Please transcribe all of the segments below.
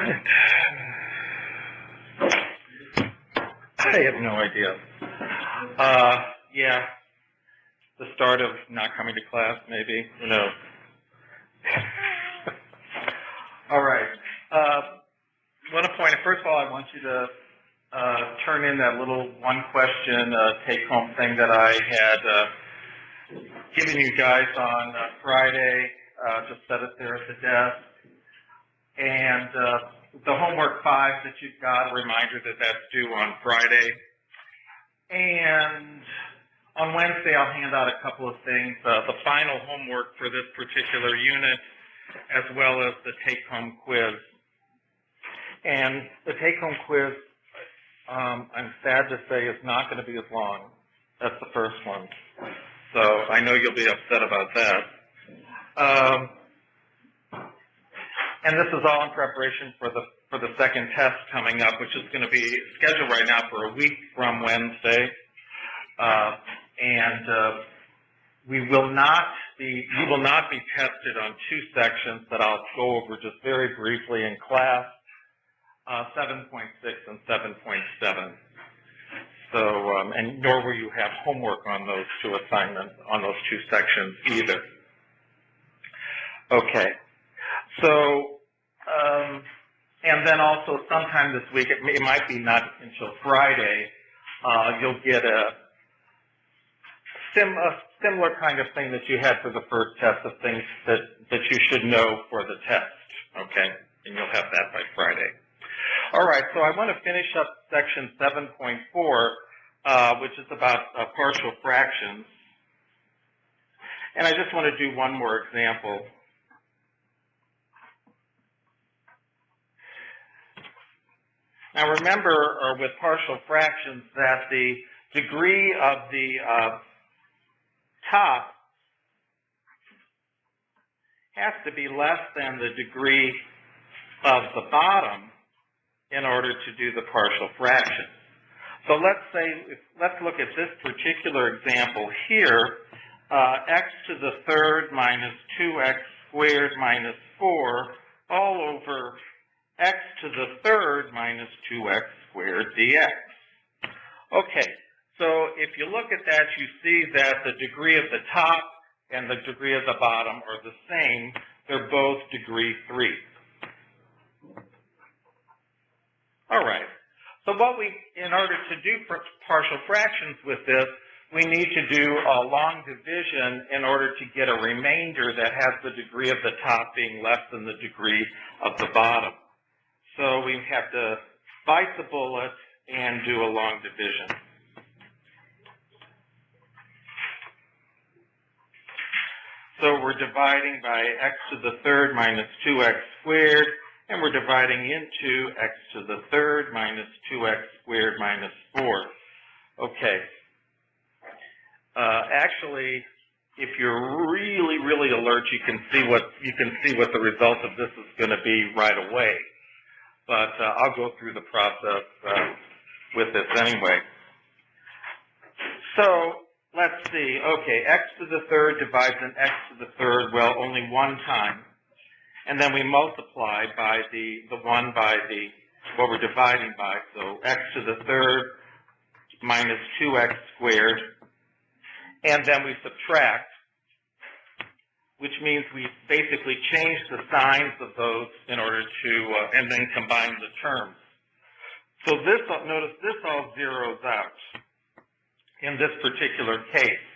I have no idea. Yeah, the start of not coming to class, maybe. Who knows? All right. Want to point out, first of all, I want you to turn in that little one-question take-home thing that I had given you guys on Friday. Just set it there at the desk. And the homework 5 that you've got, a reminder that that's due on Friday. And on Wednesday, I'll hand out a couple of things, the final homework for this particular unit, as well as the take-home quiz. And the take-home quiz, I'm sad to say, is not going to be as long. That's the first one. So I know you'll be upset about that. And this is all in preparation for the second test coming up, which is going to be scheduled right now for a week from Wednesday. You will not be tested on 2 sections that I'll go over just very briefly in class, 7.6 and 7.7. So, and nor will you have homework on those 2 assignments, on those 2 sections either. Okay. So, and then also sometime this week, it might be not until Friday, you'll get a similar kind of thing that you had for the first test, of things that you should know for the test, okay? And you'll have that by Friday. All right, so I want to finish up section 7.4, which is about partial fractions. And I just want to do one more example. Now remember, with partial fractions, that the degree of the top has to be less than the degree of the bottom in order to do the partial fraction. So let's look at this particular example here. X to the third minus 2x squared minus 4 all over x to the third minus 2x squared dx. Okay, so if you look at that, you see that the degree of the top and the degree of the bottom are the same. They're both degree 3. All right, so in order to do partial fractions with this, we need to do a long division in order to get a remainder that has the degree of the top being less than the degree of the bottom. So we have to bite the bullet and do a long division. So we're dividing by x to the third minus 2x squared, and we're dividing into x to the third minus 2x squared minus 4. Okay. Actually, if you're really, really alert, you can see what the result of this is going to be right away. But I'll go through the process with this anyway. So let's see. Okay, x to the third divides an x to the third, well, only one time. And then we multiply by what we're dividing by. So x to the third minus 2x squared. And then we subtract, which means we basically change the signs of those in order to, and then combine the terms. So notice this all zeroes out in this particular case.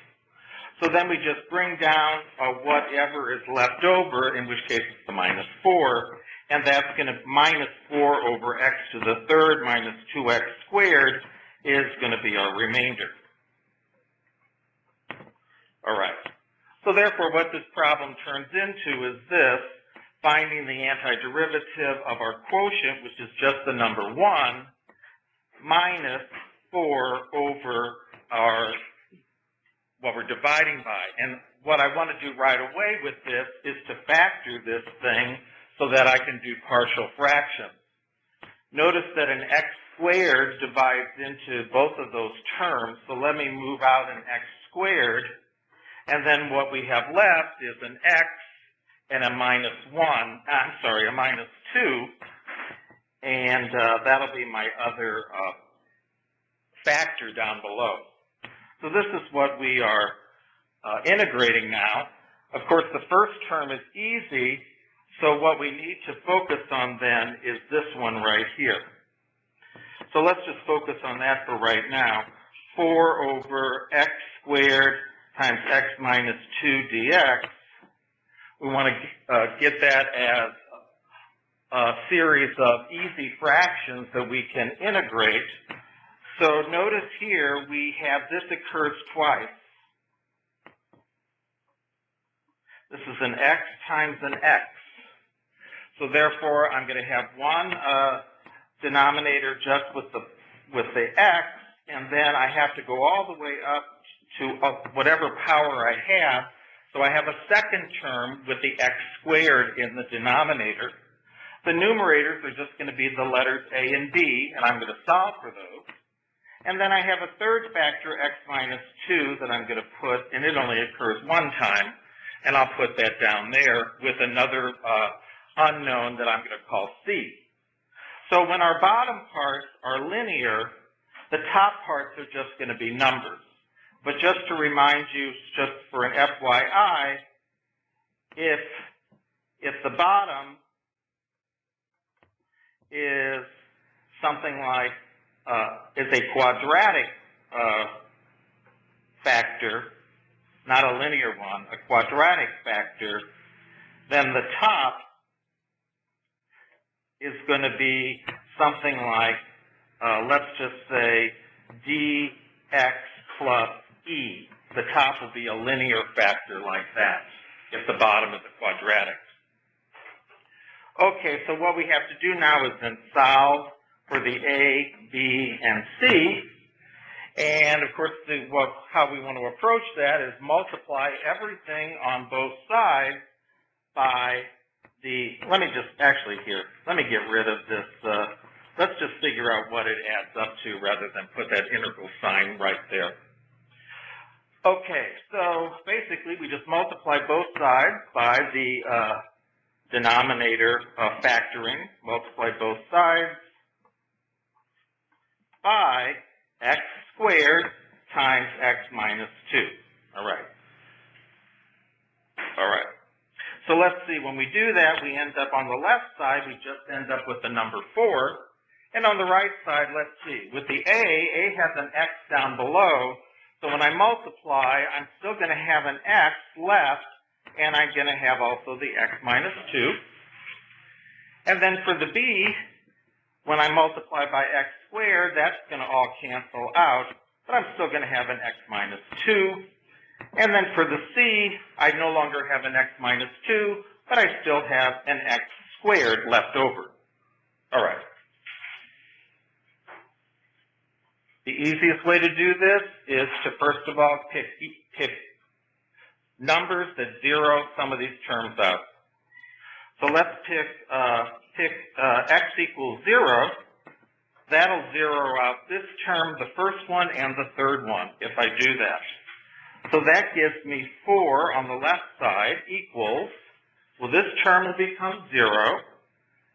So then we just bring down whatever is left over, in which case it's the minus 4, and that's going to minus 4 over x to the third minus 2x squared is going to be our remainder. All right. So therefore, what this problem turns into is this: finding the antiderivative of our quotient, which is just the number 1, minus 4 over what we're dividing by. And what I want to do right away with this is to factor this thing so that I can do partial fractions. Notice that an x squared divides into both of those terms, so let me move out an x squared. And then what we have left is an x and a minus 2. and that'll be my other factor down below. So this is what we are integrating now. Of course, the first term is easy, so what we need to focus on then is this one right here. So let's just focus on that for right now. 4 over x squared times x minus 2 dx. We want to get that as a series of easy fractions that we can integrate. So notice here we have this occurs twice. This is an x times an x. So therefore I'm going to have one denominator just with the x, and then I have to go all the way up to whatever power I have. So I have a second term with the x squared in the denominator. The numerators are just going to be the letters a and b, and I'm going to solve for those. And then I have a third factor, x minus 2, that I'm going to put, and it only occurs one time, and I'll put that down there with another unknown that I'm going to call c. So when our bottom parts are linear, the top parts are just going to be numbers. But just to remind you, just for an FYI, if the bottom is something like, is a quadratic factor, not a linear one, a quadratic factor, then the top is going to be something like, let's just say, dx plus e. The top will be a linear factor like that, if the bottom is a quadratic. Okay, so what we have to do now is then solve for the a, b, and c. And of course, how we want to approach that is multiply everything on both sides by let me just, actually here, let me get rid of this, let's just figure out what it adds up to rather than put that integral sign right there. Okay, so basically we just multiply both sides by the denominator factoring, multiply both sides by x squared times x minus 2. All right. All right. So let's see, when we do that, we end up on the left side, we just end up with the number 4. And on the right side, let's see, with the a has an x down below, so when I multiply, I'm still going to have an x left, and I'm going to have also the x minus 2. And then for the b, when I multiply by x squared, that's going to all cancel out, but I'm still going to have an x minus 2. And then for the c, I no longer have an x minus 2, but I still have an x squared left over. All right. The easiest way to do this is to first of all pick numbers that zero some of these terms out. So let's pick x equals 0. That'll zero out this term, the first one, and the third one, if I do that. So that gives me 4 on the left side equals, well, this term will become 0.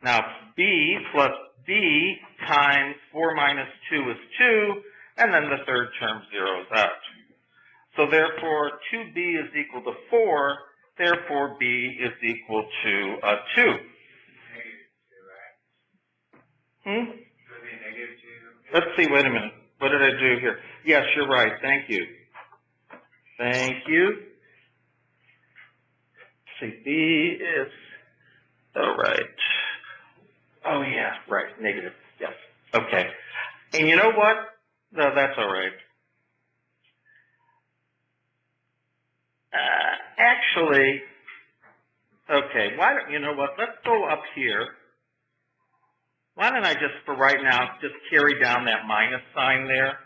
Now, b plus b times 4 minus 2 is 2, and then the third term zeroes out. So therefore, 2b is equal to 4, therefore b is equal to 2. Let's see, wait a minute. What did I do here? Yes, you're right. Thank you. Thank you. See, b is, all right. Oh, yeah, right, negative, yes. Okay. And you know what? No, that's all right. Actually, okay, why don't, you know what? Let's go up here. Why don't I just, for right now, just carry down that minus sign there,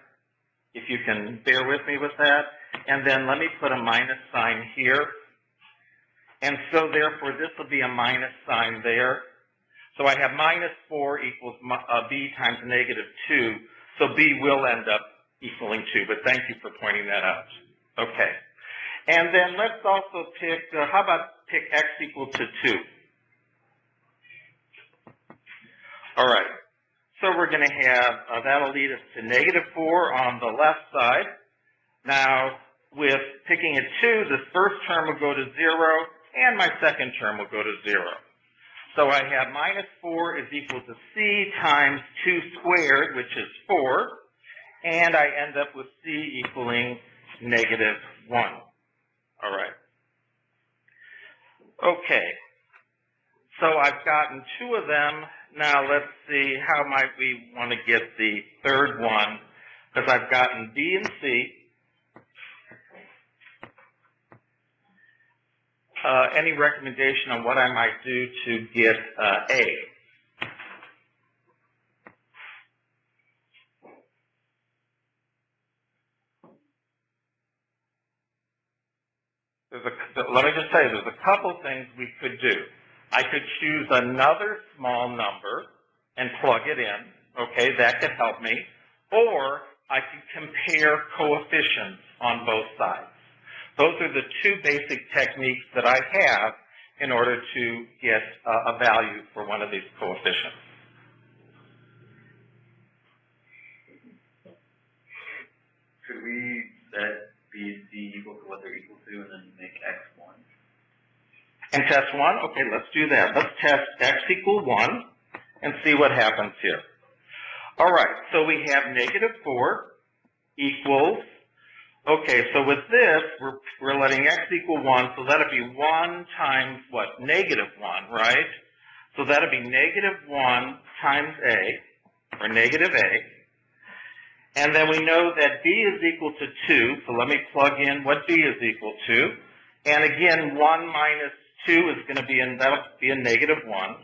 if you can bear with me with that. And then let me put a minus sign here. And so therefore, this will be a minus sign there. So I have minus 4 equals b times negative 2. So b will end up equaling 2. But thank you for pointing that out. Okay. And then let's also pick, how about pick x equal to 2? All right. So we're going to have, that'll lead us to -4 on the left side. Now, with picking a 2, this first term will go to 0, and my second term will go to 0. So I have -4 is equal to c times 2 squared, which is 4, and I end up with c equaling -1. All right. Okay. So I've gotten 2 of them. Now let's see, how might we want to get the third one? Because I've gotten B and C. Any recommendation on what I might do to get A? Let me just say, there's a couple things we could do. I could choose another small number and plug it in. Okay, that could help me. Or I could compare coefficients on both sides. Those are the 2 basic techniques that I have in order to get a value for one of these coefficients. Could we set B and C equal to what they're equal to and then make X 1? And test 1? Okay, let's do that. Let's test X equal 1 and see what happens here. All right, so we have -4 equals, okay, so with this, we're letting X equal 1, so that'll be 1 times what? -1, right? So that'll be -1 times A, or -A. And then we know that B is equal to 2, so let me plug in what B is equal to. And again, 1 minus 2 is going to be, that'll be a -1.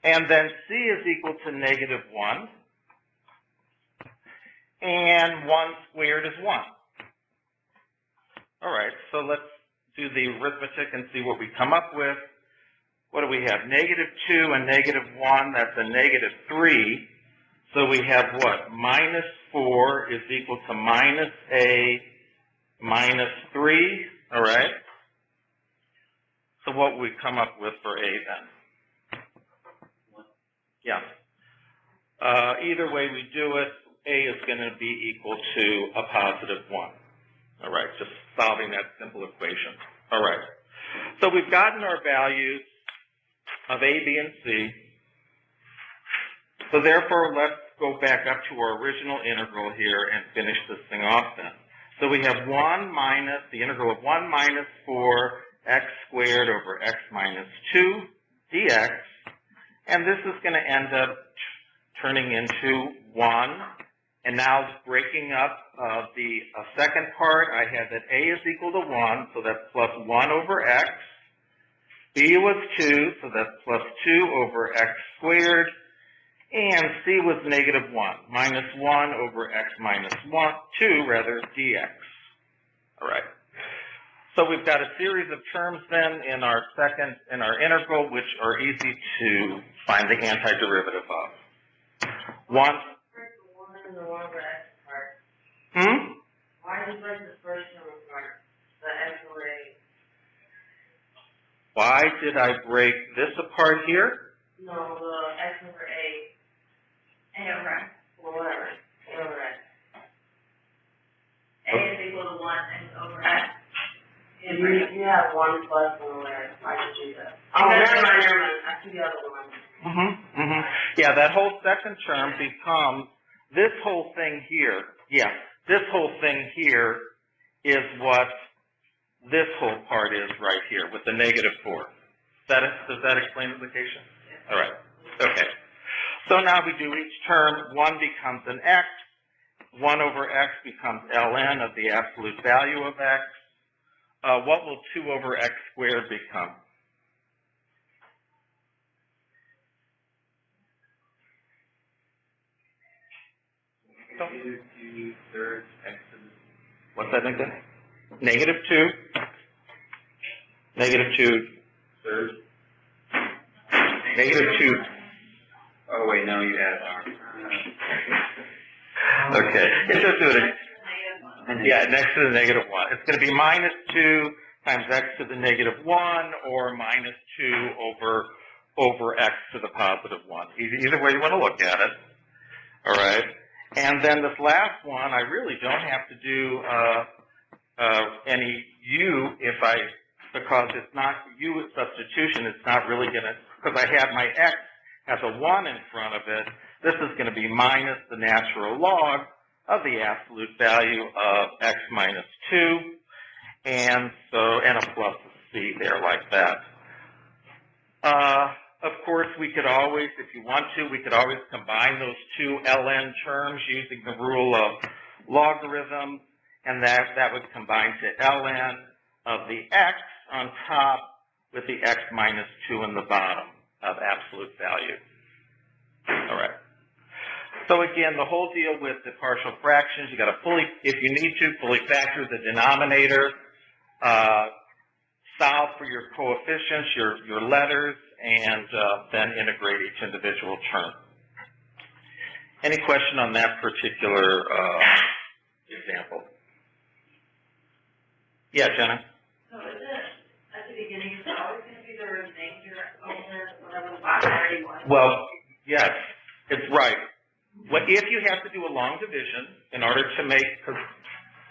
And then C is equal to -1. And 1 squared is 1. All right, so let's do the arithmetic and see what we come up with. What do we have? -2 and -1, that's a -3. So we have what? -4 is equal to -A -3, all right? So what would we come up with for A then? Yeah. Either way we do it, A is going to be equal to a +1. All right, just solving that simple equation. All right. So we've gotten our values of A, B, and C. So therefore, let's go back up to our original integral here and finish this thing off then. So we have 1 minus, the integral of 1 minus 4 x squared over x minus 2 dx. And this is going to end up turning into 1. And now breaking up the second part, I have that A is equal to 1, so that's plus 1 over x. B was 2, so that's plus 2 over x squared. And C was -1, minus 1 over x minus 2, dx. All right. So we've got a series of terms then in our integral, which are easy to find the antiderivative of. One. The one over x part. Why did you break the first term apart? The x over a. Why did I break this apart here? No, the x over a. A over x. Well, whatever. A over x. A is equal to 1 x over x. You have 1 plus 1 over x. Why did you do that? Oh, never mind. I see the other one. Yeah, that whole second term becomes this whole thing here. Yeah, this whole thing here is what this whole part is right here with the -4. Does that explain the implication? All right. Okay. So now we do each term. 1 becomes an x. 1 over x becomes ln of the absolute value of x. What will 2 over x squared become? -2 x to the... What's that again? -2. -2 thirds. -2. Oh, wait, no, you add r. Okay. It's just do it. Yeah, next to the -1. It's going to be -2 times x to the -1, or -2 over over x to the positive 1. Either way you want to look at it. All right? And then this last one, I really don't have to do any u because it's not u substitution, it's not really going to, because I have my x has a 1 in front of it, this is going to be minus the natural log of the absolute value of x minus 2, and a plus c there like that. Of course, we could always, if you want to, we could always combine those two ln terms using the rule of logarithm, and that would combine to ln of the x on top with the x minus 2 in the bottom of absolute value. All right. So again, the whole deal with the partial fractions, you got to fully, if you need to, fully factor the denominator, solve for your coefficients, your letters, and then integrate each individual term. Any question on that particular example? Yeah, Jenna? So is it, at the beginning, is it always going to be the remainder over whatever the binary was? Well, yes, it's right. If you have to do a long division in order to make, because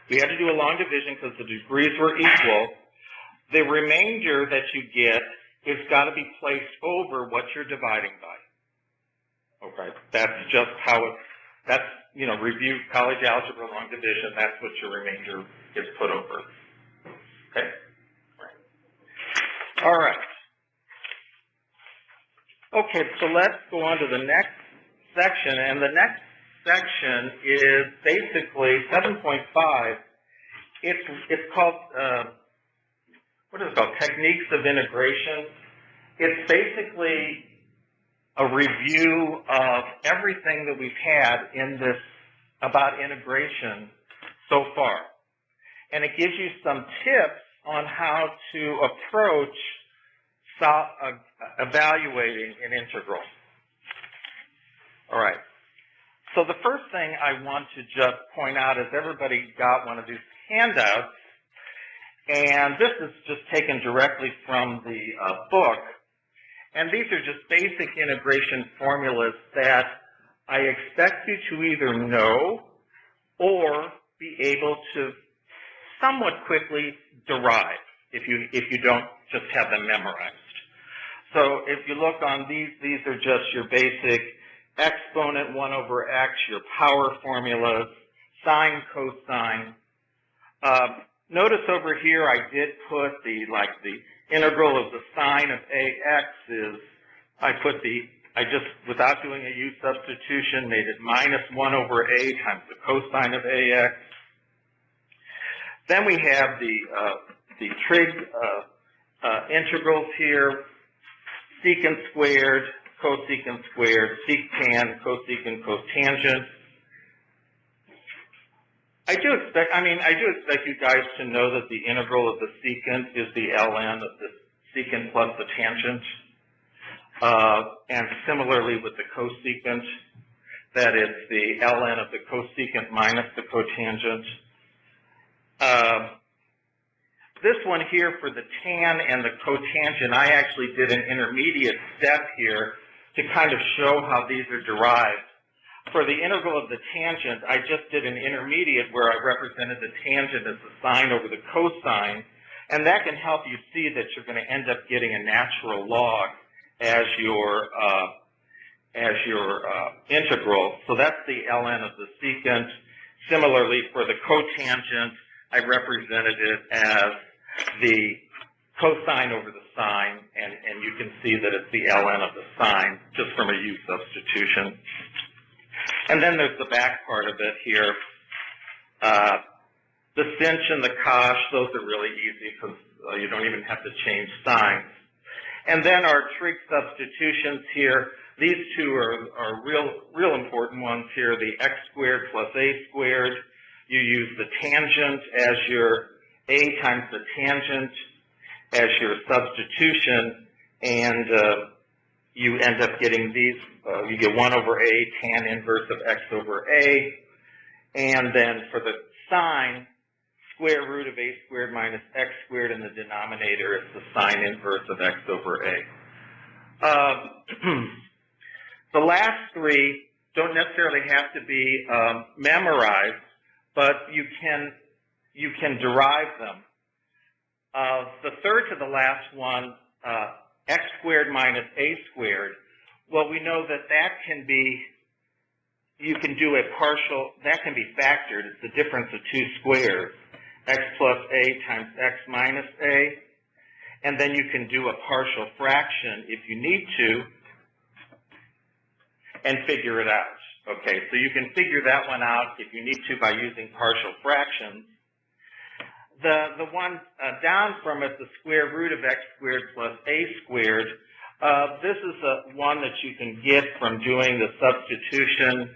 we had to do a long division because the degrees were equal, the remainder that you get is got to be placed over what you're dividing by. Okay, that's just how that's, review college algebra, long division, that's what your remainder is put over. Okay? All right. Okay, so let's go on to the next section, and the next section is basically 7.5. It's called, what is it called? Techniques of integration. It's basically a review of everything that we've had in this about integration so far. And it gives you some tips on how to approach evaluating an integral. All right. So the first thing I want to just point out is everybody got one of these handouts, and this is just taken directly from the book. And these are just basic integration formulas that I expect you to either know or be able to somewhat quickly derive if you don't just have them memorized. So if you look on these are just your basic exponent 1 over x, your power formulas, sine, cosine. Notice over here I did put the integral of the sine of ax is, I just, without doing a u substitution, made it minus 1 over a times the cosine of ax. Then we have the trig integrals here, secant squared, cosecant squared, secant, cosecant, cotangent. I do expect you guys to know that the integral of the secant is the ln of the secant plus the tangent. And similarly with the cosecant, that it's the ln of the cosecant minus the cotangent. This one here for the tan and the cotangent, I actually did an intermediate step here to kind of show how these are derived. For the integral of the tangent, I just did an intermediate where I represented the tangent as the sine over the cosine, and that can help you see that you're going to end up getting a natural log as your integral. So that's the ln of the secant. Similarly, for the cotangent, I represented it as the cosine over the sine, and you can see that it's the ln of the sine just from a u substitution. And then there's the back part of it here. The sinh and the cosh, those are really easy because you don't even have to change signs. And then our trig substitutions here, these two are real important ones here, the x squared plus a squared. You use the tangent as your a times the tangent as your substitution, and you end up getting these, you get 1 over a tan inverse of x over a, and then for the sine, square root of a squared minus x squared in the denominator is the sine inverse of x over a. The last three don't necessarily have to be memorized, but you can derive them. The third to the last one, x squared minus a squared, well, we know that that can be, you can do a partial, that can be factored. It's the difference of two squares, x plus a times x minus a, and then you can do a partial fraction if you need to and figure it out. Okay, so you can figure that one out if you need to by using partial fractions. The one down from it, the square root of x squared plus a squared, this is one that you can get from doing the substitution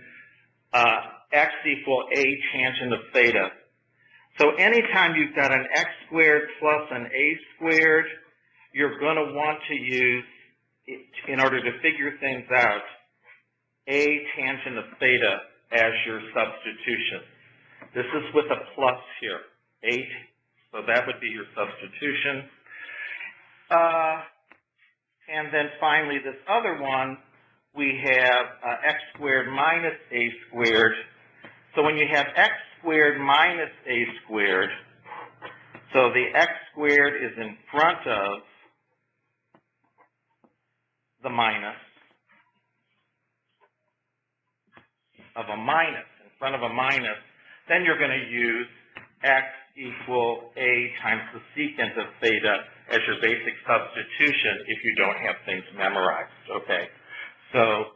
x equal a tangent of theta. So anytime you've got an x squared plus an a squared, you're going to want to use, in order to figure things out, a tangent of theta as your substitution. This is with a plus here, 8, so that would be your substitution. And then finally, this other one, we have x squared minus a squared. So when you have x squared minus a squared, so the x squared is in front of the minus, in front of a minus, then you're going to use x equal a times the secant of theta as your basic substitution if you don't have things memorized, okay? So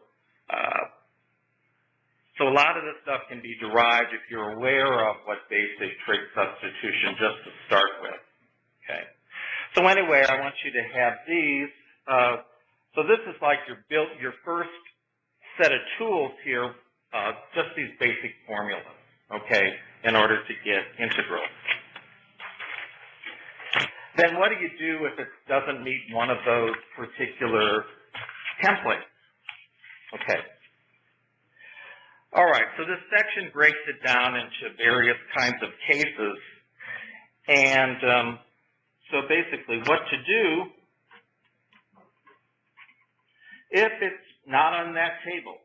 a lot of this stuff can be derived if you're aware of what basic trig substitution just to start with, okay? So anyway, I want you to have these. So this is like your first set of tools here, just these basic formulas, okay, in order to get integrals. Then what do you do if it doesn't meet one of those particular templates? Okay. All right, so this section breaks it down into various kinds of cases. And so basically what to do if it's not on that table.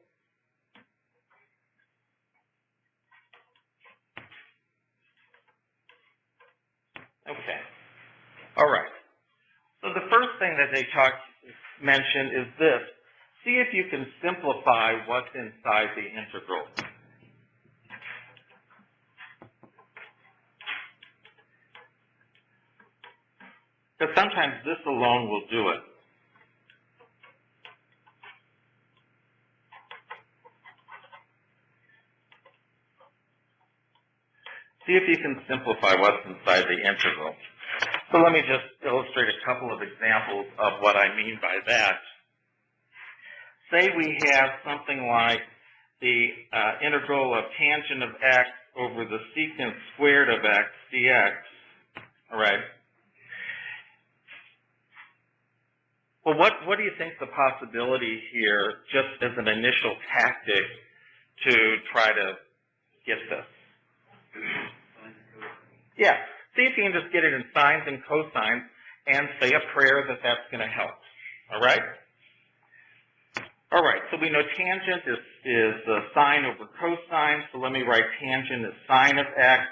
Okay. All right. So the first thing that they mention is this. See if you can simplify what's inside the integral. Because sometimes this alone will do it. See if you can simplify what's inside the integral. So let me just illustrate a couple of examples of what I mean by that. Say we have something like the integral of tangent of x over the secant squared of x dx, all right? Well, what do you think the possibility here, just as an initial tactic to try to get this? Yeah, see if you can just get it in sines and cosines and say a prayer that that's going to help, all right? All right, so we know tangent is sine over cosine, so let me write tangent as sine of x,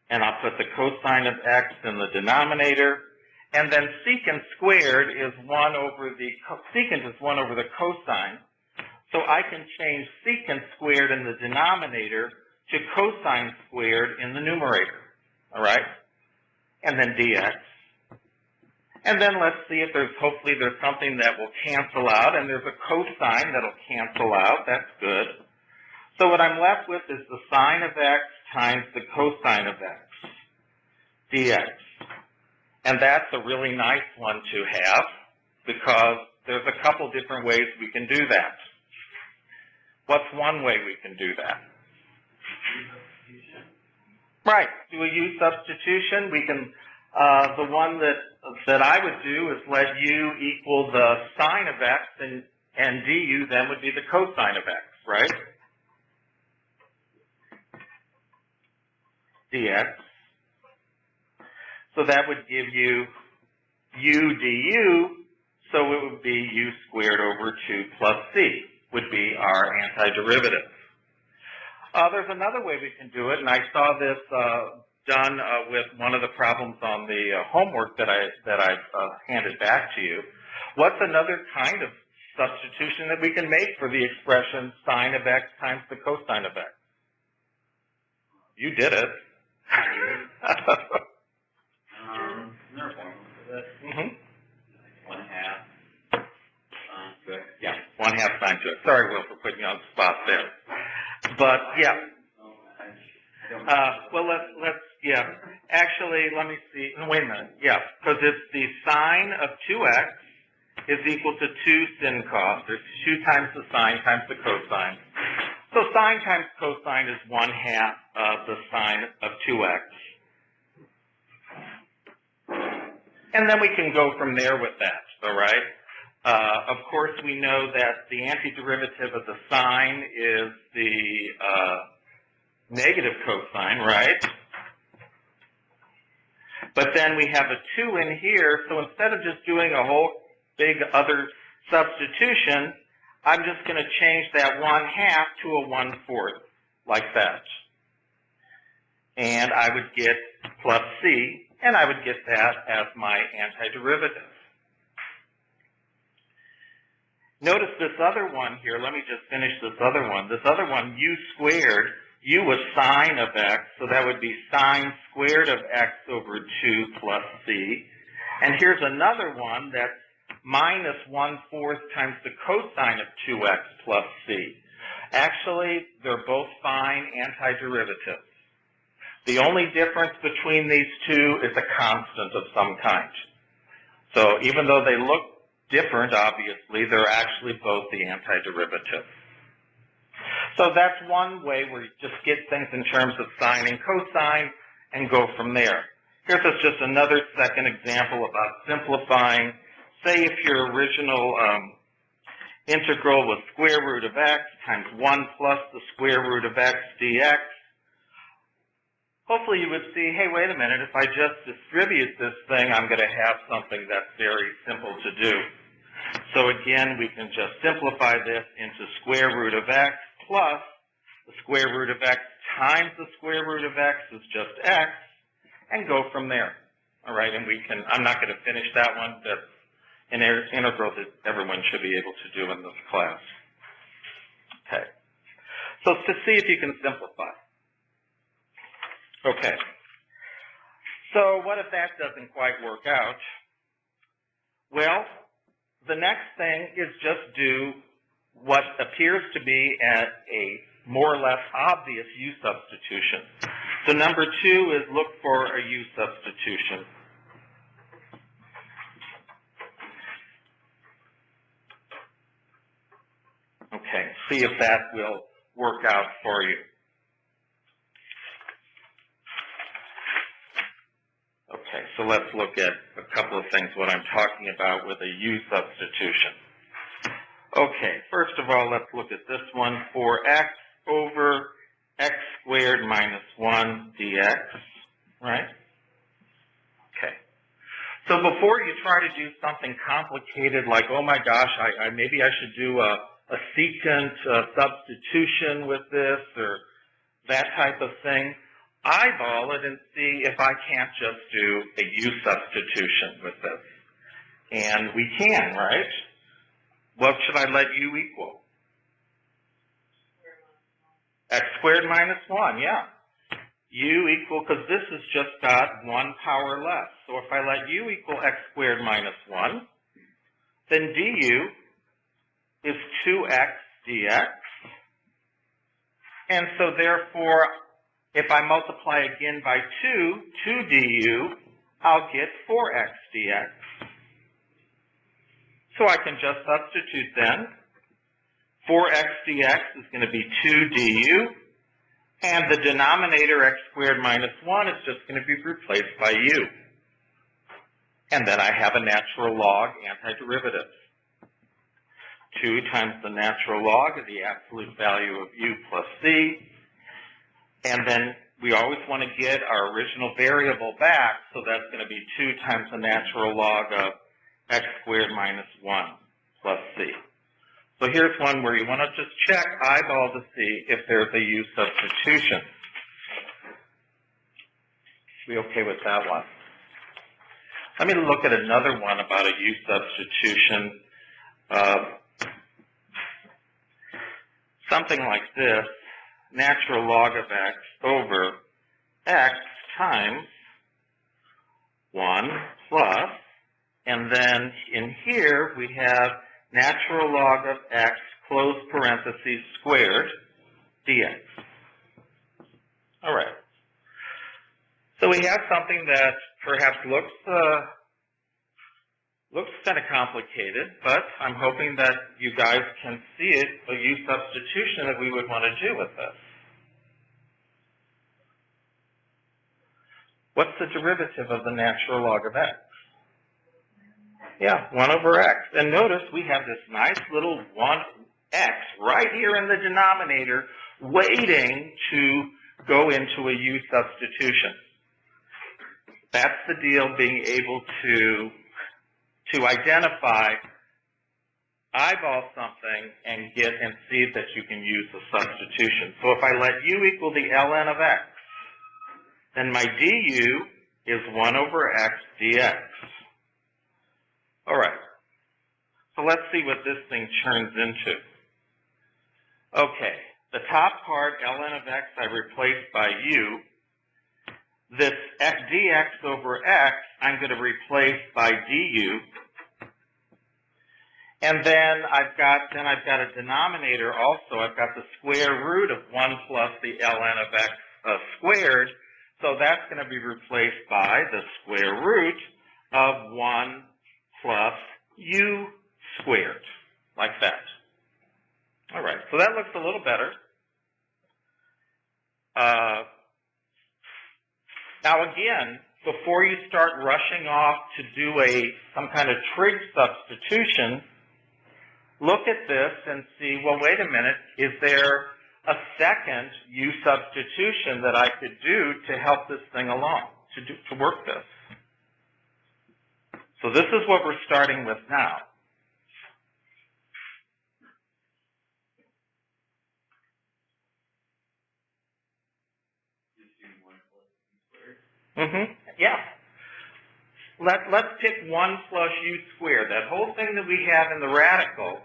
and I'll put the cosine of x in the denominator, and then secant squared is 1 over the cosine, so I can change secant squared in the denominator to cosine squared in the numerator, all right? And then dx. And then let's see if hopefully there's something that will cancel out, and there's a cosine that'll cancel out. That's good. So what I'm left with is the sine of x times the cosine of x, dx. And that's a really nice one to have, because there's a couple different ways we can do that. What's one way we can do that? Right, do a u substitution. We can, the one that I would do is let u equal the sine of x, and du then would be the cosine of x, right? dx. So that would give you u du So it would be u squared over 2 plus c would be our antiderivative. There's another way we can do it, and I saw this done with one of the problems on the homework that I handed back to you. What's another kind of substitution that we can make for the expression sine of x times the cosine of x? You did it. Another formula for that. Mm-hmm. 1/2 sine 2x. Yeah, 1/2 sine 2x. Sorry, Will, for putting you on the spot there. But yeah. Well, yeah. Actually, let me see. No, wait a minute. Yeah, because it's the sine of 2x is equal to 2 sin cos. There's 2 times the sine times the cosine. So sine times cosine is 1/2 of the sine of 2x. And then we can go from there with that, all right? Of course, we know that the antiderivative of the sine is the negative cosine, right? But then we have a 2 in here, so instead of just doing a whole big other substitution, I'm just going to change that 1/2 to a 1/4, like that. And I would get plus c, and I would get that as my antiderivative. Notice this other one here. Let me just finish this other one. This other one, u squared, u was sine of x, so that would be sine squared of x over 2 plus c. And here's another one that's minus 1/4 times the cosine of 2x plus c. Actually, they're both fine antiderivatives. The only difference between these two is a constant of some kind. So even though they look different, obviously, they're actually both the antiderivative. So that's one way where you just get things in terms of sine and cosine and go from there. Here's just another second example about simplifying. Say if your original integral was square root of x times 1 plus the square root of x dx. Hopefully you would see, hey, wait a minute, if I just distribute this thing, I'm going to have something that's very simple to do. So again, we can just simplify this into square root of x plus the square root of x times the square root of x is just x, and go from there. All right, and we can, I'm not going to finish that one. That's an integral that everyone should be able to do in this class. Okay, so to see if you can simplify. Okay, so what if that doesn't quite work out? Well, the next thing is just do what appears to be a more or less obvious u substitution. So number 2 is look for a u substitution. Okay, see if that will work out for you. Okay, so let's look at a couple of things, what I'm talking about with a u substitution. Okay, first of all, let's look at this one. For x over x squared minus 1 dx, right? Okay. So before you try to do something complicated like, oh my gosh, maybe I should do a secant substitution with this or that type of thing, eyeball it and see if I can't just do a u substitution with this. And we can, right? What should I let u equal? X squared minus 1, yeah. U equal, because this has just got 1 power less. So if I let u equal x squared minus 1, then du is 2x dx. And so therefore, if I multiply again by 2 du, I'll get 4x dx. So I can just substitute then. 4x dx is going to be 2 du, and the denominator x squared minus 1 is just going to be replaced by u. And then I have a natural log antiderivative. 2 times the natural log of the absolute value of u plus c. And then we always want to get our original variable back, so that's going to be 2 times the natural log of x squared minus 1 plus c. So here's one where you want to just check, eyeball to see if there's a u substitution. We okay with that one? Let me look at another one about a u substitution. Something like this, natural log of x over x times 1 plus, and then in here we have natural log of x, close parentheses, squared, dx. All right. So we have something that perhaps looks kind of complicated, but I'm hoping that you guys can see it, a u substitution that we would want to do with this. What's the derivative of the natural log of x? Yeah, 1 over x. And notice we have this nice little 1x right here in the denominator waiting to go into a u substitution. That's the deal, being able to identify, eyeball something, and see that you can use a substitution. So if I let u equal the ln of x, then my du is 1 over x dx. All right. So let's see what this thing turns into. Okay. The top part, ln of x, I replaced by u. This dx over x, I'm going to replace by du. And then I've got a denominator also. I've got the square root of 1 plus the ln of x squared. So that's going to be replaced by the square root of 1 plus u squared, like that. All right, so that looks a little better. Now again, before you start rushing off to do some kind of trig substitution, look at this and see, well, wait a minute, is there a second u substitution that I could do to help this thing along, to work this? So this is what we're starting with now. Yeah. Let's pick 1 plus u squared. That whole thing that we have in the radical,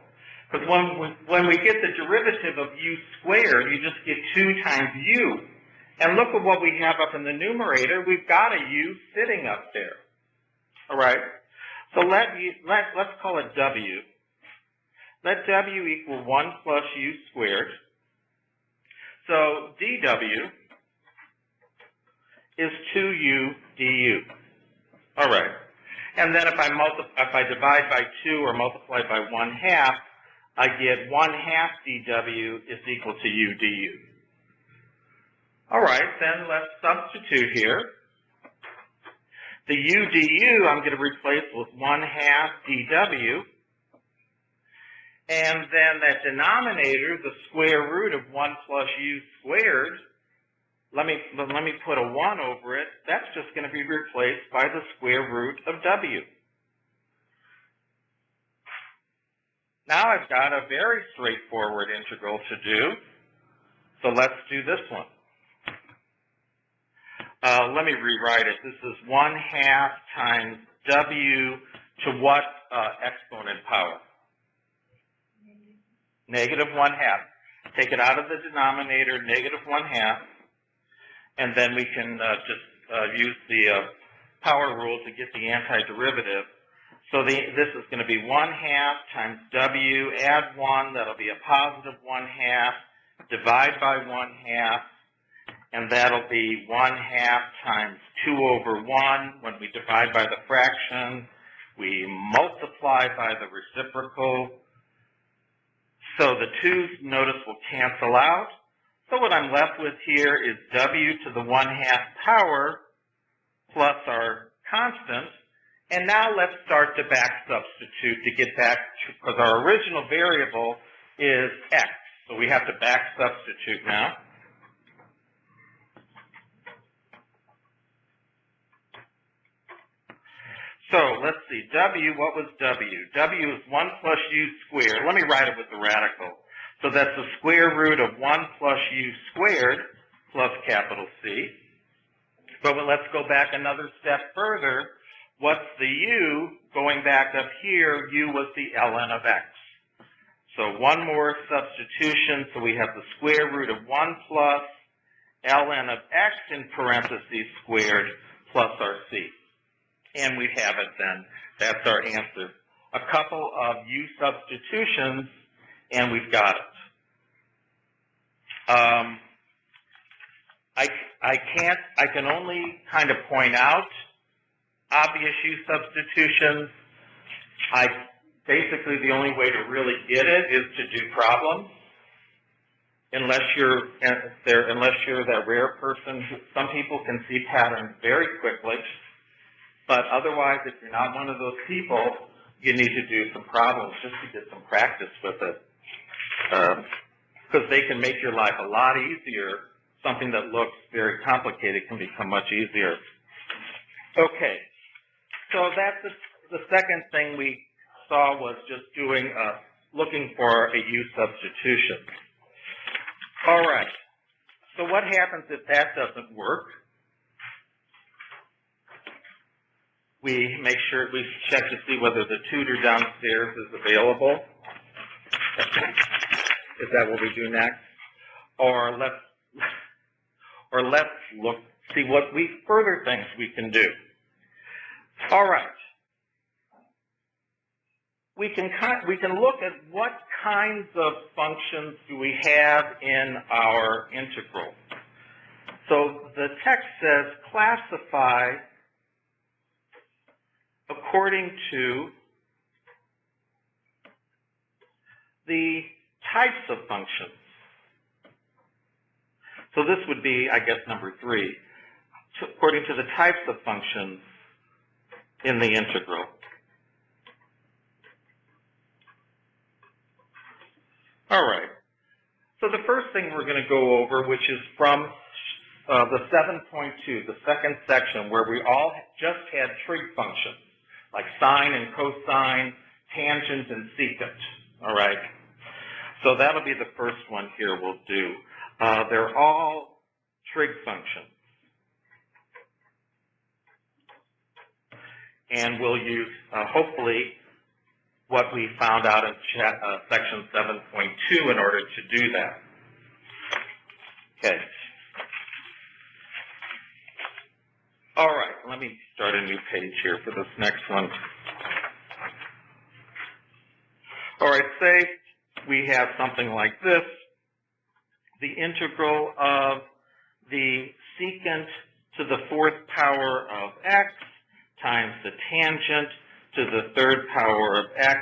because when we get the derivative of u squared, you just get 2 times u. And look at what we have up in the numerator. We've got a u sitting up there. All right? So let's call it w. Let w equal 1 plus u squared. So dw is 2u du. All right. And then if I divide by 2 or multiply by 1/2, I get 1/2 dw is equal to u du. All right, then let's substitute here. The u du I'm going to replace with 1/2 dw. And then that denominator, the square root of 1 plus u squared, let me put a 1 over it. That's just going to be replaced by the square root of w. Now I've got a very straightforward integral to do. So let's do this one. Let me rewrite it. This is 1/2 times w to what exponent power? Negative 1/2. Take it out of the denominator, negative 1/2. And then we can just use the power rule to get the antiderivative. So this is going to be 1/2 times w, add 1, that'll be a positive 1/2, divide by 1/2, and that'll be 1/2 times 2 over 1. When we divide by the fraction, we multiply by the reciprocal. So the 2's, notice, will cancel out. So what I'm left with here is w to the 1/2 power plus our constant. And now let's start to back substitute to get back to, because our original variable is x. So we have to back substitute now. So let's see, W, what was W? W is 1 plus U squared. Let me write it with the radical. So that's the square root of 1 plus U squared plus capital C. But let's go back another step further. What's the U? Going back up here, U was the ln of x. So one more substitution, so we have the square root of 1 plus ln of x in parentheses squared plus our c. And we have it then. That's our answer. A couple of U substitutions, and we've got it. I can only kind of point out obvious U substitutions. Basically the only way to really get it is to do problems. Unless you're that rare person, some people can see patterns very quickly. But otherwise, if you're not one of those people, you need to do some problems just to get some practice with it. Because they can make your life a lot easier. Something that looks very complicated can become much easier. Okay, so that's the second thing we saw was just doing, looking for a U substitution. All right, so what happens if that doesn't work? We make sure, we check to see whether the tutor downstairs is available. Is that what we do next? Or let's look, see what further things we can do. All right. We can look at what kinds of functions do we have in our integral. So the text says classify according to the types of functions. So this would be, I guess, number 3, according to the types of functions in the integral. All right. So the first thing we're going to go over, which is from the 7.2, the second section, where we all just had trig functions, like sine and cosine, tangent and secant. All right. So that'll be the first one here we'll do. They're all trig functions. And we'll use, hopefully, what we found out in section 7.2 in order to do that. Okay. All right, let me start a new page here for this next one. All right, say we have something like this. The integral of the secant to the 4th power of x times the tangent to the 3rd power of x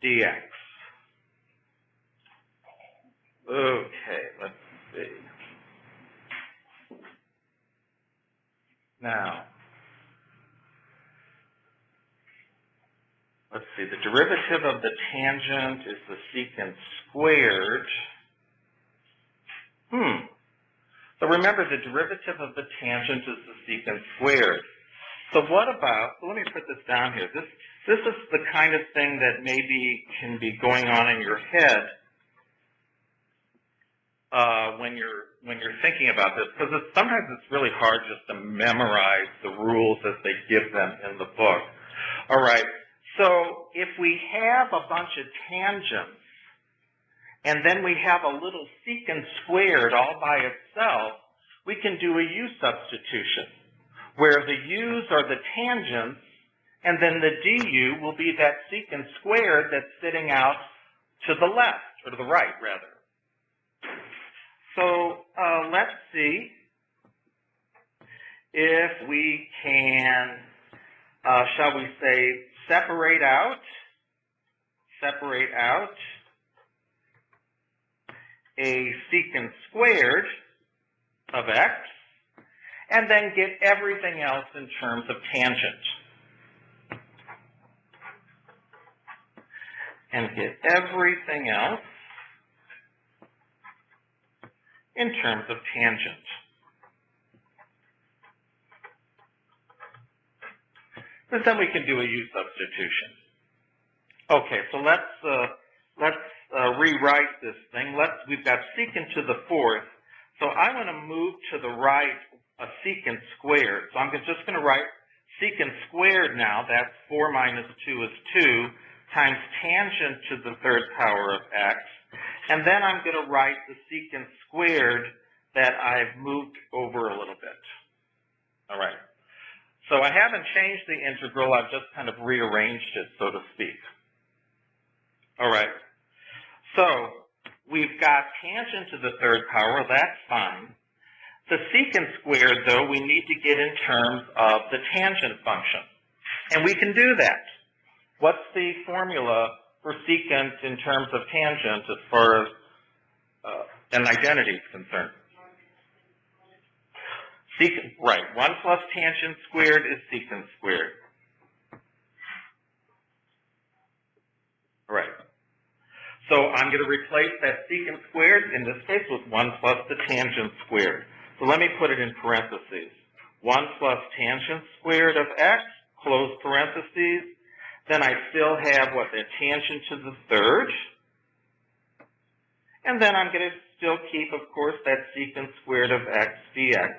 dx. Okay, let's see. Now, let's see, the derivative of the tangent is the secant squared. So remember, the derivative of the tangent is the secant squared. So what about, so let me put this down here. This is the kind of thing that maybe can be going on in your head when you're thinking about this, because sometimes it's really hard just to memorize the rules as they give them in the book. All right, so if we have a bunch of tangents, and then we have a little secant squared all by itself, we can do a U substitution, where the U's are the tangents, and then the du will be that secant squared that's sitting out to the left, or to the right, rather. So let's see if we can, shall we say, separate out a secant squared of x, and then get everything else in terms of tangent. And get everything else in terms of tangent. and then we can do a U substitution. Okay, so let's rewrite this thing. We've got secant to the fourth, so I want to move to the right a secant squared. So I'm just going to write secant squared now. That's 4 minus 2 is 2 times tangent to the third power of x. And then I'm going to write the secant squared that I've moved over a little bit. All right. So I haven't changed the integral. I've just kind of rearranged it, so to speak. All right. So we've got tangent to the third power. That's fine. The secant squared, though, we need to get in terms of the tangent function. And we can do that. What's the formula for secant in terms of tangent as far as an identity is concerned? Secant, right. 1 plus tangent squared is secant squared. Right. So I'm going to replace that secant squared, in this case, with 1 plus the tangent squared. So let me put it in parentheses. 1 plus tangent squared of x, close parentheses. Then I still have, what, the tangent to the third. And then I'm going to still keep, of course, that secant squared of x dx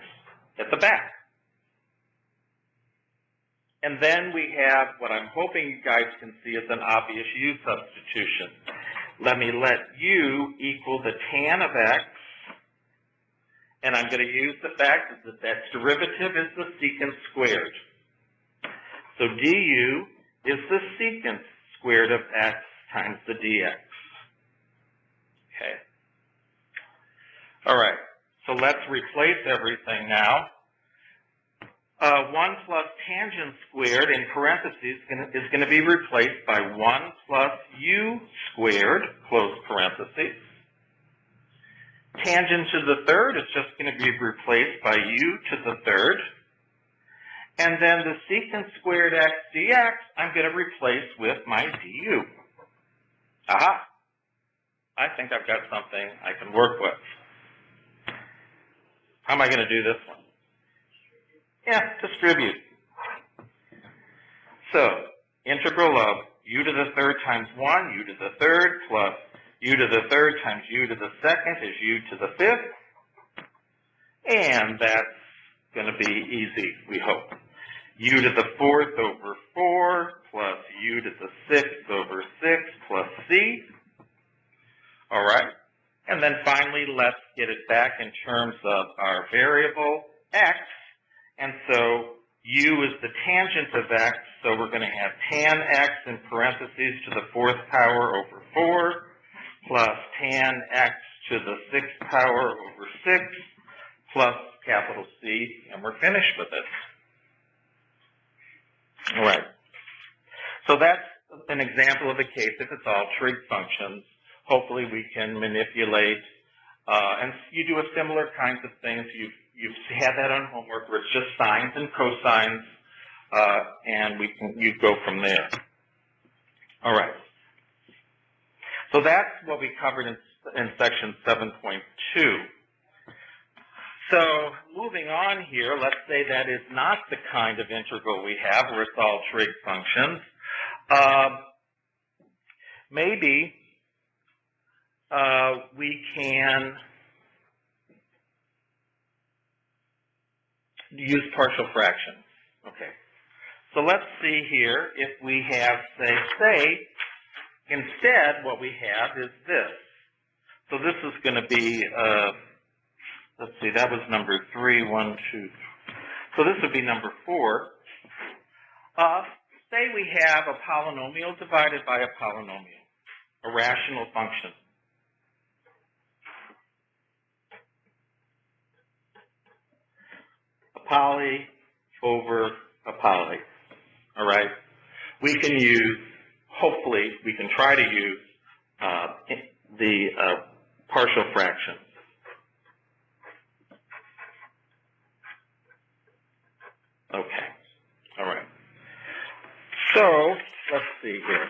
at the back. And then we have what I'm hoping you guys can see is an obvious u substitution. Let me let u equal the tan of x, and I'm going to use the fact that that derivative is the secant squared. So du is the secant squared of x times the dx. Okay. All right. So let's replace everything now. 1 plus tangent squared in parentheses is going to be replaced by 1 plus u squared, close parentheses. Tangent to the third is just going to be replaced by u to the third. And then the secant squared x dx, I'm going to replace with my du. Aha! I think I've got something I can work with. How am I going to do this one? Yeah, distribute. So, integral of u to the third times 1, u to the third, plus u to the third times u to the second is u to the fifth. And that's going to be easy, we hope. U to the fourth over 4 plus u to the sixth over 6 plus c. All right. And then finally, let's get it back in terms of our variable x. And so u is the tangent of x, so we're going to have tan x in parentheses to the fourth power over 4 plus tan x to the sixth power over 6 plus capital C, and we're finished with it. All right. So that's an example of a case if it's all trig functions. Hopefully we can manipulate, and you do a similar kinds of things. You've had that on homework where it's just sines and cosines, and you go from there. All right. So that's what we covered in section 7.2. So moving on here, let's say that is not the kind of integral we have where it's all trig functions. Maybe we can use partial fractions. Okay. So let's see here if we have, say, instead what we have is this. So this is going to be, let's see, that was number 3, 1, 2. So this would be number 4. Say we have a polynomial divided by a polynomial, a rational function. A poly over a poly, all right? We can use, hopefully, we can try to use the partial fractions. Okay, all right. So, let's see here.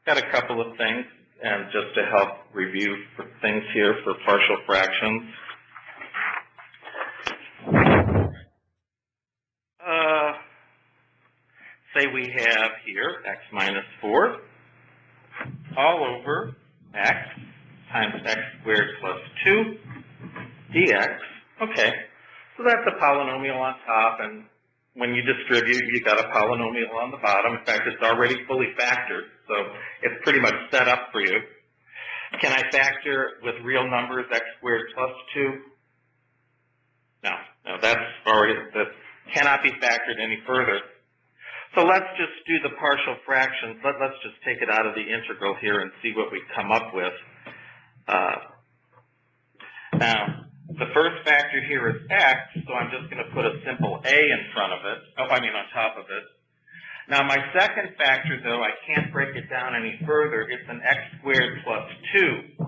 Got a couple of things, and just to help review things here for partial fractions. say we have here x minus 4 all over x times x squared plus 2 dx. Okay, so that's a polynomial on top, and when you distribute, you got a polynomial on the bottom. In fact, it's already fully factored, so it's pretty much set up for you. Can I factor with real numbers x squared plus 2? No, that cannot be factored any further. So let's just do the partial fractions. Let's just take it out of the integral here and see what we come up with. Now, the first factor here is x, so I'm just going to put a simple a in front of it. Oh, I mean on top of it. Now my second factor, though, I can't break it down any further. It's an x squared plus 2.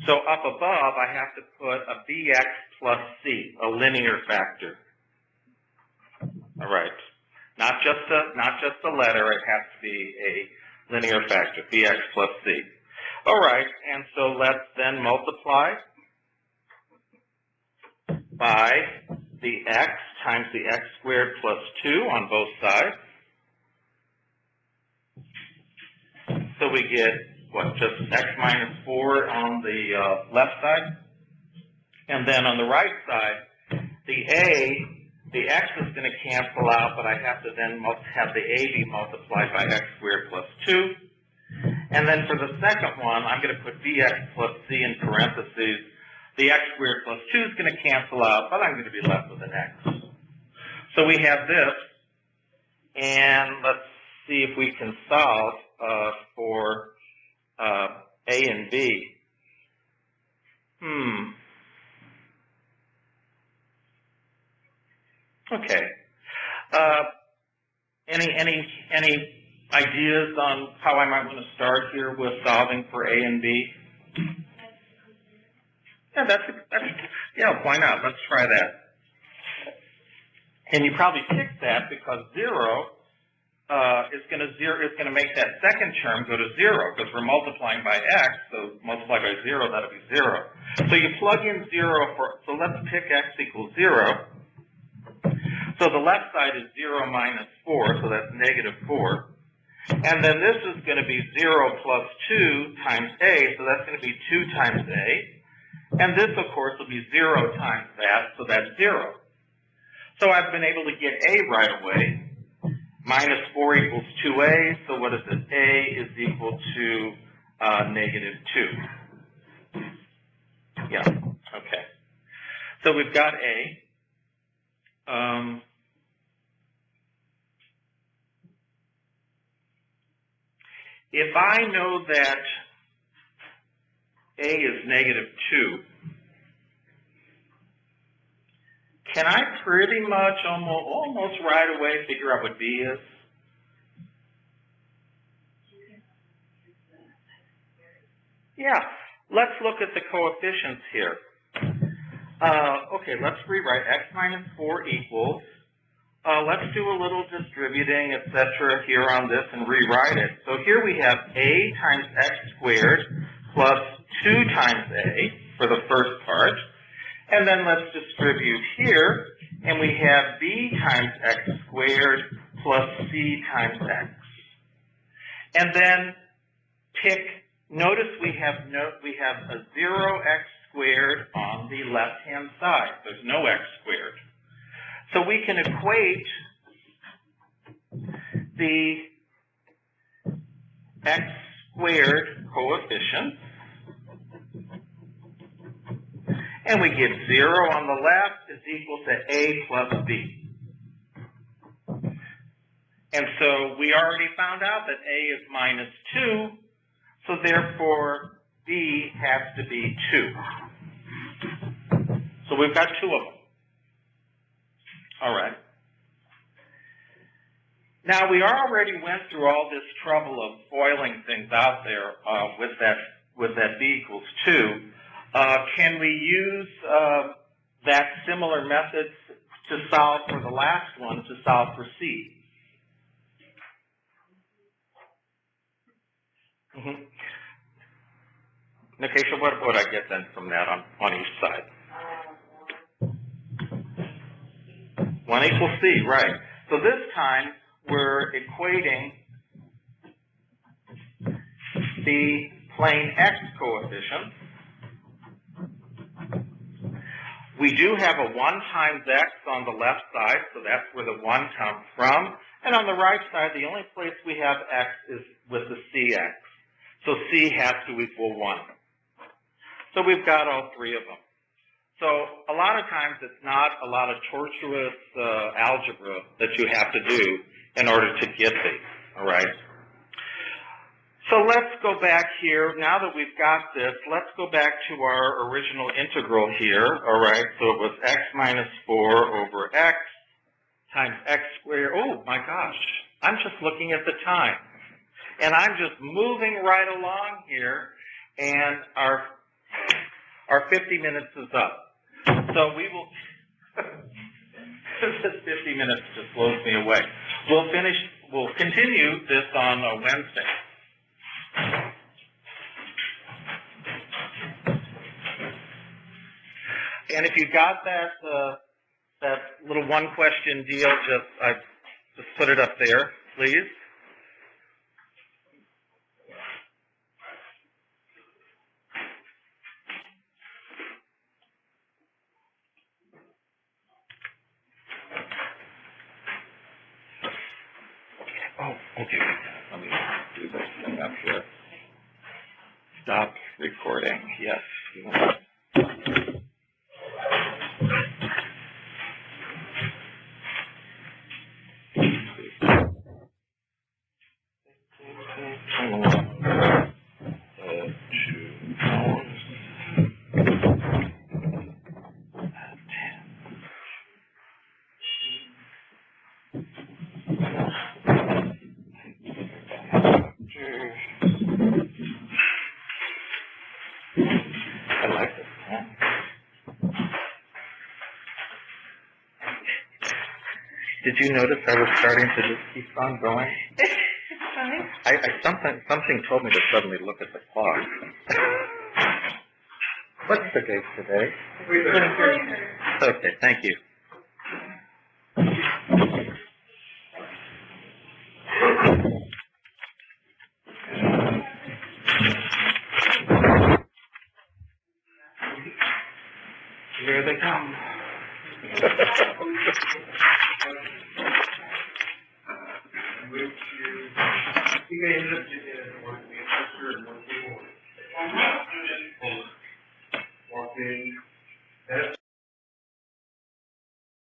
So up above, I have to put a bx plus c, a linear factor. All right. Not just a letter, it has to be a linear factor, bx plus c. All right, and so let's then multiply by the x times the x squared plus 2 on both sides. So we get, what, just x minus 4 on the left side? And then on the right side, the x is going to cancel out, but I have to then have the a be multiplied by x squared plus 2. And then for the second one, I'm going to put bx plus c in parentheses. The x squared plus 2 is going to cancel out, but I'm going to be left with an x. So we have this, and let's see if we can solve for a and b. Okay. Any ideas on how I might want to start here with solving for a and b? Yeah, why not? Let's try that. And you probably picked that because 0 is going to make that second term go to 0 because we're multiplying by x, so multiply by 0, that'll be 0. So you plug in 0 so let's pick x equals 0. So the left side is 0 minus 4, so that's negative 4. And then this is going to be 0 plus 2 times a, so that's going to be 2 times a. And this, of course, will be 0 times that, so that's 0. So I've been able to get a right away. Minus 4 equals 2a, so what is it? A is equal to negative 2. Yeah, okay. So we've got a. If I know that a is negative 2, can I pretty much almost right away figure out what b is? Yeah, let's look at the coefficients here. Okay, let's rewrite x minus 4 equals, let's do a little distributing, etc. here on this and rewrite it. So here we have a times x squared plus 2 times a for the first part. And then let's distribute here, and we have b times x squared plus c times x. And then notice we have a 0x squared on the left-hand side. There's no x squared. So we can equate the x squared coefficients, and we get 0 on the left is equal to a plus b. And so we already found out that a is minus 2, so therefore b has to be 2. So we've got 2 of them. All right. Now we already went through all this trouble of foiling things out there with that b equals 2. Can we use that similar method to solve for the last one, to solve for c? Okay, so what would I get then from that on each side? 1 equals c, right. So this time, we're equating the plane X coefficient. We do have a 1 times X on the left side, so that's where the 1 comes from. And on the right side, the only place we have X is with the CX. So C has to equal 1. So we've got all three of them. So a lot of times it's not a lot of tortuous algebra that you have to do in order to get these, all right? So let's go back here. Now that we've got this, let's go back to our original integral here, all right? So it was x minus 4 over x times x squared. Oh, my gosh. I'm just looking at the time. And I'm just moving right along here, and our 50 minutes is up. So we will, this 50 minutes just blows me away. We'll continue this on Wednesday. And if you got that little one question deal, I just put it up there, please. Oh, okay. Let me do this thing up here. Stop recording. Yes. I like this. Huh? Did you notice I was starting to just keep on going? Something told me to suddenly look at the clock. What's the date today? Okay, thank you. Here they come. You guys ended up getting one Manchester and one Walked in.